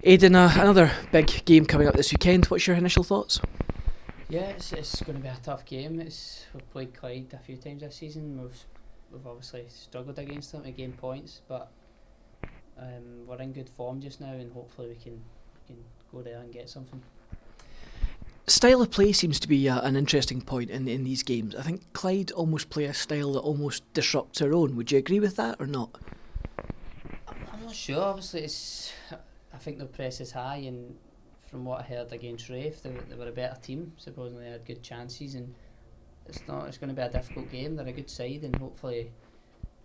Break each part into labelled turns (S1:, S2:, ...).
S1: Aidan, another big game coming up this weekend. What's your initial thoughts?
S2: Yeah, it's going to be a tough game. We've played Clyde a few times this season. We've obviously struggled against them to gain points, but we're in good form just now, and hopefully we can go there and get something.
S1: Style of play seems to be an interesting point in these games. I think Clyde almost play a style that almost disrupts our own. Would you agree with that or not?
S2: I'm not sure. Obviously, I think the press is high, and from what I heard against Rafe, they were a better team. Supposedly, they had good chances, and it's not. It's going to be a difficult game. They're a good side, and hopefully,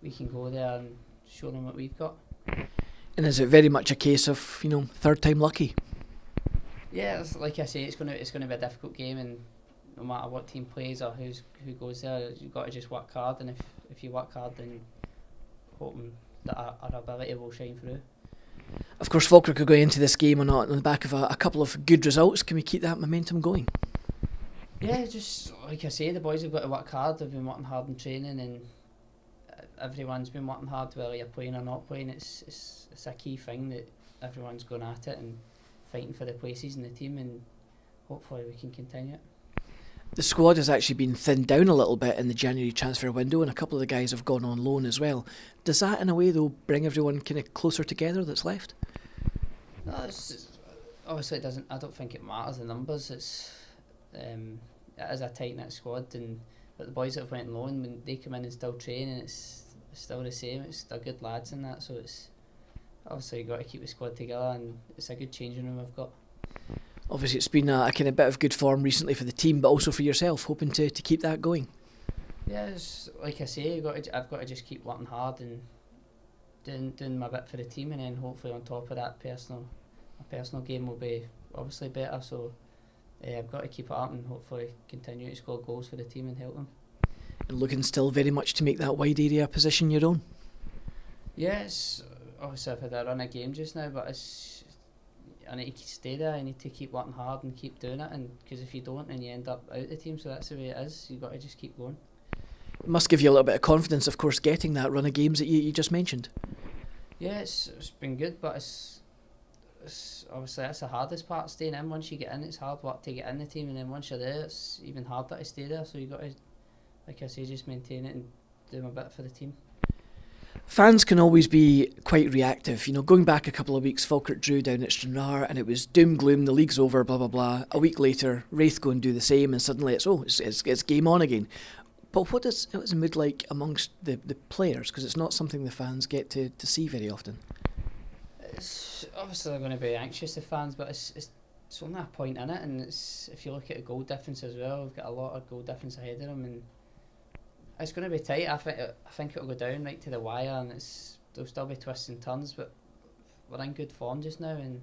S2: we can go there and show them what we've got.
S1: And is it very much a case of, third time lucky?
S2: Yeah, like I say, it's gonna be a difficult game, and no matter what team plays or who goes there, you've got to just work hard. And if you work hard, then hoping that our ability will shine through.
S1: Of course, Falkirk are going into this game on the back of a couple of good results. Can we keep that momentum going?
S2: Yeah, just like I say, the boys have got to work hard. They've been working hard in training, and everyone's been working hard, whether you're playing or not playing. It's a key thing that everyone's going at it and fighting for the places in the team, and hopefully we can continue it.
S1: The squad has actually been thinned down a little bit in the January transfer window, and a couple of the guys have gone on loan as well. Does that, in a way, though, bring everyone kind of closer together that's left?
S2: No, obviously it doesn't. I don't think it matters the numbers. It is a tight knit squad, but the boys that have went on loan, when they come in and still train, and it's still the same. They're good lads in that, so it's obviously you've got to keep the squad together, and it's a good changing room we've got.
S1: Obviously, it's been a kind of bit of good form recently for the team, but also for yourself, hoping to keep that going.
S2: Yeah, it's, like I say, I've got to just keep working hard and doing my bit for the team, and then hopefully on top of that, my personal game will be obviously better. So I've got to keep it up and hopefully continue to score goals for the team and help them.
S1: And looking still very much to make that wide area position your own.
S2: Yes, obviously I've had a run of game just now, but I need to stay there. I need to keep working hard and keep doing it, and because if you don't, then you end up out of the team. So that's the way it is. You've got to just keep going.
S1: It must give you a little bit of confidence, of course, getting that run of games that you just mentioned.
S2: Yeah, it's been good, but it's obviously that's the hardest part. Staying in, once you get in, it's hard work to get in the team, and then once you're there, it's even harder to stay there. So you got to, like I say, just maintain it and do my bit for the team.
S1: Fans can always be quite reactive. Going back a couple of weeks, Falkirk drew down at Stranraer and it was doom gloom, the league's over, blah blah blah. A week later, Wraith go and do the same, and suddenly it's game on again. But what is the mood like amongst the players? Because it's not something the fans get to see very often.
S2: It's obviously they're going to be anxious, the fans, but it's only a point in it, and if you look at the goal difference as well, we've got a lot of goal difference ahead of them, and it's going to be tight. I think it'll go down right to the wire, and there'll still be twists and turns, but we're in good form just now, and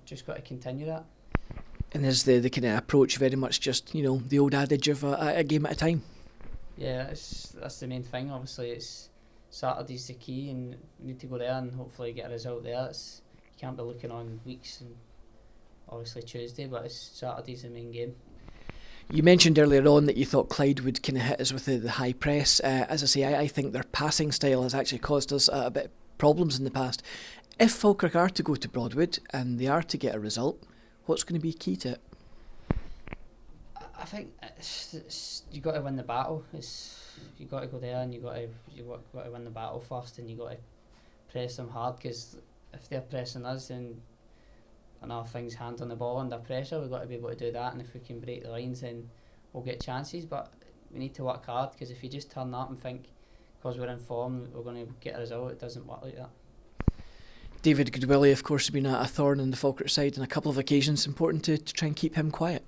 S2: just got to continue that.
S1: And is the kind of approach very much just, the old adage of a game at a time?
S2: Yeah, that's the main thing. Obviously, it's Saturday's the key, and we need to go there and hopefully get a result there. You can't be looking on weeks and obviously Tuesday, but Saturday's the main game.
S1: You mentioned earlier on that you thought Clyde would kind of hit us with the high press. As I say, I think their passing style has actually caused us a bit of problems in the past. If Falkirk are to go to Broadwood and they are to get a result, what's going to be key to it?
S2: I think you got to win the battle. You got to go there and you got to win the battle first, and you got to press them hard, because if they're pressing us, then another thing's hand on the ball under pressure. We've got to be able to do that, and if we can break the lines, then we'll get chances. But we need to work hard, because if you just turn up and think because we're in form we're going to get a result, it doesn't work like that.
S1: David Goodwillie, of course, has been a thorn in the Falkirk side on a couple of occasions. Important to try and keep him quiet.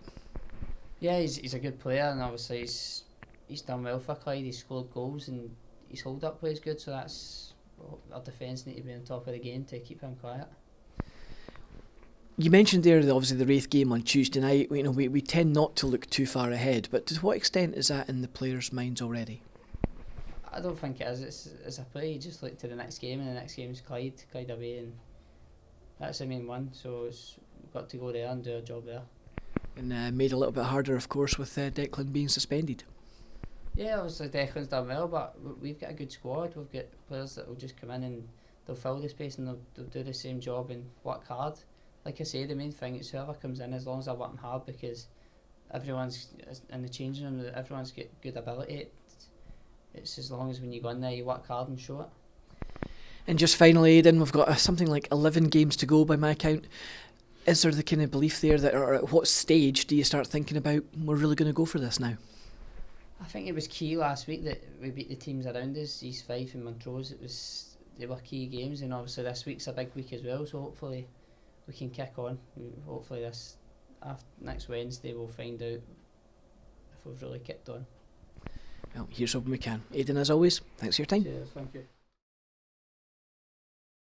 S2: Yeah, he's a good player, and obviously he's done well for Clyde. He's scored goals and his hold up play is good, so that's our defence need to be on top of the game to keep him quiet.
S1: You mentioned there obviously the Wraith game on Tuesday night. We tend not to look too far ahead, but to what extent is that in the players' minds already?
S2: I don't think it is. It's a play. You just look to the next game, and the next game is Clyde away, and that's the main one. So we've got to go there and do our job there.
S1: And made a little bit harder, of course, with Declan being suspended.
S2: Yeah, obviously Declan's done well, but we've got a good squad. We've got players that will just come in and they'll fill the space and they'll do the same job and work hard. Like I say, the main thing is whoever comes in, as long as they're working hard, because everyone's in the changing room, everyone's got good ability. It's as long as when you go in there, you work hard and show it.
S1: And just finally, Aidan, we've got something like 11 games to go by my count. Is there the kind of belief there that, or at what stage do you start thinking about we're really going to go for this now?
S2: I think it was key last week that we beat the teams around us, East Fife and Montrose. They were key games, and obviously this week's a big week as well. So hopefully we can kick on. Hopefully next Wednesday we'll find out if we've really kicked on.
S1: Well, here's hoping we can. Aidan, as always, thanks for your time.
S2: Cheers, thank you.